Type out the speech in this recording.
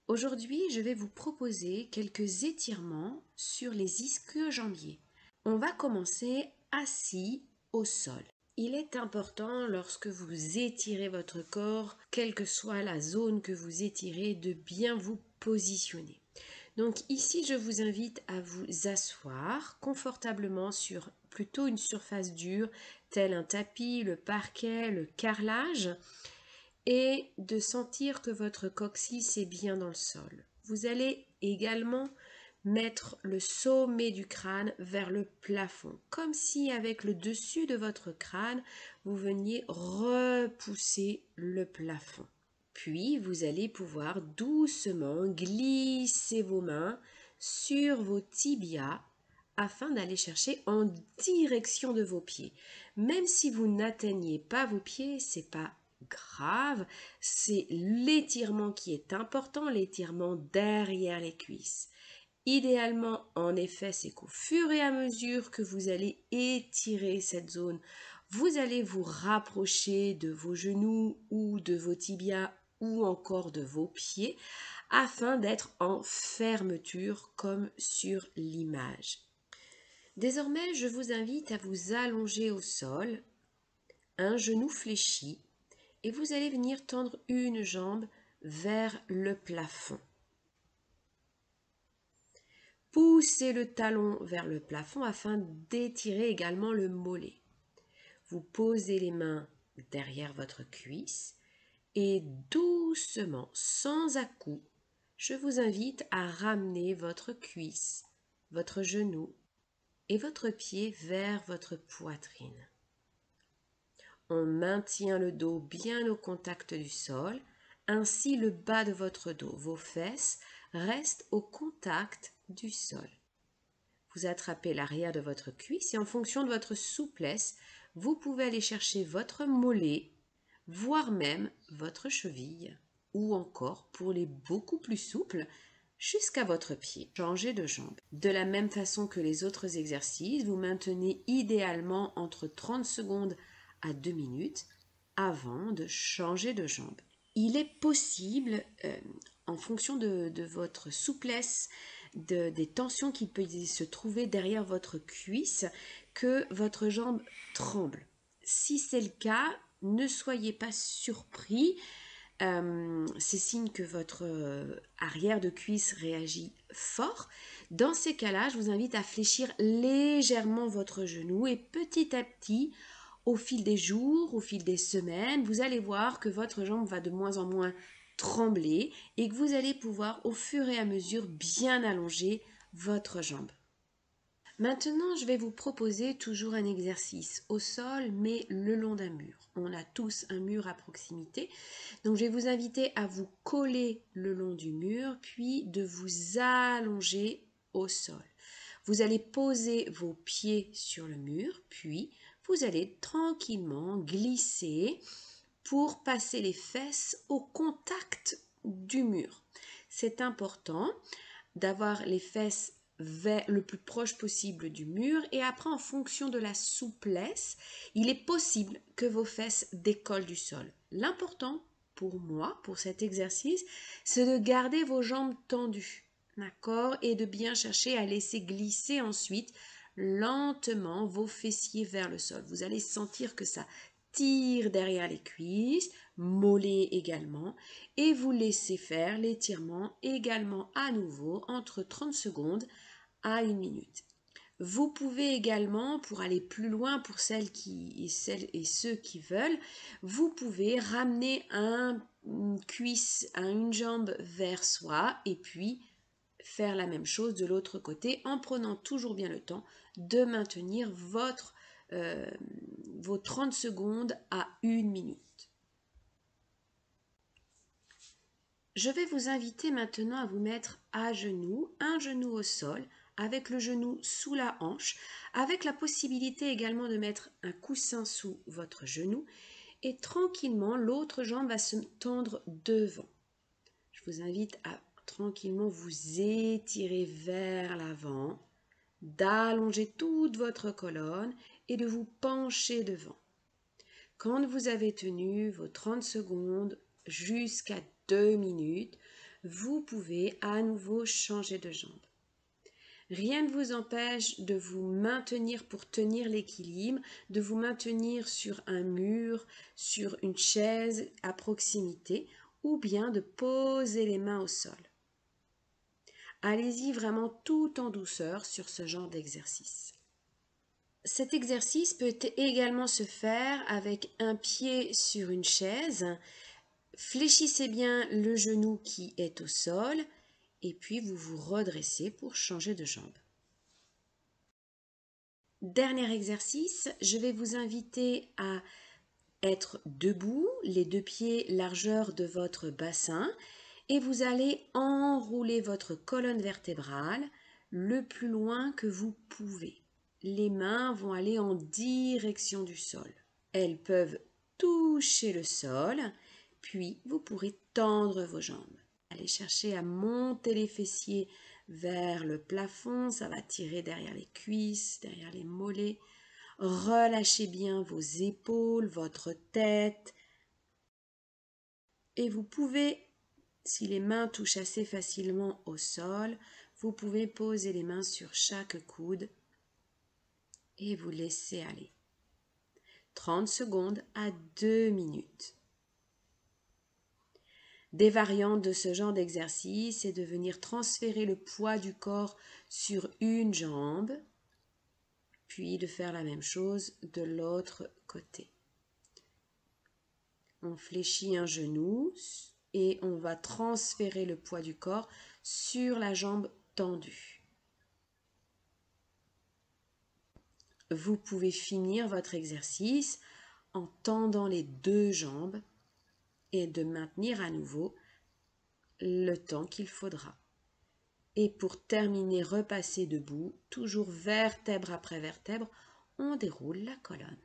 Aujourd'hui, je vais vous proposer quelques étirements sur les ischio-jambiers. On va commencer assis au sol. Il est important lorsque vous étirez votre corps, quelle que soit la zone que vous étirez, de bien vous positionner. Donc ici, je vous invite à vous asseoir confortablement sur plutôt une surface dure, telle un tapis, le parquet, le carrelage, et de sentir que votre coccyx est bien dans le sol. Vous allez également mettre le sommet du crâne vers le plafond, comme si avec le dessus de votre crâne, vous veniez repousser le plafond. Puis, vous allez pouvoir doucement glisser vos mains sur vos tibias afin d'aller chercher en direction de vos pieds. Même si vous n'atteignez pas vos pieds, c'est pas grave, c'est l'étirement qui est important, l'étirement derrière les cuisses. Idéalement, en effet, c'est qu'au fur et à mesure que vous allez étirer cette zone, vous allez vous rapprocher de vos genoux ou de vos tibias ou encore de vos pieds afin d'être en fermeture comme sur l'image. Désormais, je vous invite à vous allonger au sol, un genou fléchi, et vous allez venir tendre une jambe vers le plafond. Poussez le talon vers le plafond afin d'étirer également le mollet. Vous posez les mains derrière votre cuisse et doucement, sans à-coups, je vous invite à ramener votre cuisse, votre genou et votre pied vers votre poitrine. On maintient le dos bien au contact du sol, ainsi le bas de votre dos, vos fesses, restent au contact du sol. Vous attrapez l'arrière de votre cuisse et en fonction de votre souplesse, vous pouvez aller chercher votre mollet, voire même votre cheville, ou encore, pour les beaucoup plus souples, jusqu'à votre pied. Changez de jambe. De la même façon que les autres exercices, vous maintenez idéalement entre 30 secondes à 2 minutes avant de changer de jambe. Il est possible, en fonction de votre souplesse, des tensions qui peuvent se trouver derrière votre cuisse, que votre jambe tremble. Si c'est le cas, ne soyez pas surpris. C'est signe que votre arrière de cuisse réagit fort. Dans ces cas-là, je vous invite à fléchir légèrement votre genou et petit à petit, au fil des jours, au fil des semaines, vous allez voir que votre jambe va de moins en moins trembler et que vous allez pouvoir au fur et à mesure bien allonger votre jambe. Maintenant, je vais vous proposer toujours un exercice au sol, mais le long d'un mur. On a tous un mur à proximité. Donc, je vais vous inviter à vous coller le long du mur, puis de vous allonger au sol. Vous allez poser vos pieds sur le mur, puis vous allez tranquillement glisser pour passer les fesses au contact du mur. C'est important d'avoir les fesses le plus proche possible du mur et après en fonction de la souplesse, il est possible que vos fesses décollent du sol. L'important pour moi, pour cet exercice, c'est de garder vos jambes tendues, d'accord, et de bien chercher à laisser glisser ensuite lentement vos fessiers vers le sol. Vous allez sentir que ça tire derrière les cuisses, mollets également, et vous laissez faire l'étirement également à nouveau entre 30 secondes à 1 minute. Vous pouvez également, pour aller plus loin, pour celles et ceux qui veulent, vous pouvez ramener une cuisse, une jambe vers soi et puis faire la même chose de l'autre côté en prenant toujours bien le temps de maintenir vos 30 secondes à 1 minute. Je vais vous inviter maintenant à vous mettre à genoux, un genou au sol, avec le genou sous la hanche, avec la possibilité également de mettre un coussin sous votre genou et tranquillement l'autre jambe va se tendre devant. Je vous invite à tranquillement vous étirer vers l'avant, d'allonger toute votre colonne et de vous pencher devant. Quand vous avez tenu vos 30 secondes jusqu'à 2 minutes, vous pouvez à nouveau changer de jambe. Rien ne vous empêche de vous maintenir pour tenir l'équilibre, de vous maintenir sur un mur, sur une chaise à proximité ou bien de poser les mains au sol. Allez-y vraiment tout en douceur sur ce genre d'exercice. Cet exercice peut également se faire avec un pied sur une chaise. Fléchissez bien le genou qui est au sol et puis vous vous redressez pour changer de jambe. Dernier exercice, je vais vous inviter à être debout, les deux pieds largeur de votre bassin et vous allez enrouler votre colonne vertébrale le plus loin que vous pouvez. Les mains vont aller en direction du sol. Elles peuvent toucher le sol, puis vous pourrez tendre vos jambes. Allez chercher à monter les fessiers vers le plafond, ça va tirer derrière les cuisses, derrière les mollets. Relâchez bien vos épaules, votre tête. Et vous pouvez, si les mains touchent assez facilement au sol, vous pouvez poser les mains sur chaque coude et vous laisser aller. 30 secondes à 2 minutes. Des variantes de ce genre d'exercice, c'est de venir transférer le poids du corps sur une jambe, puis de faire la même chose de l'autre côté. On fléchit un genou et on va transférer le poids du corps sur la jambe tendue. Vous pouvez finir votre exercice en tendant les deux jambes et de maintenir à nouveau le temps qu'il faudra. Et pour terminer, repasser debout, toujours vertèbre après vertèbre, on déroule la colonne.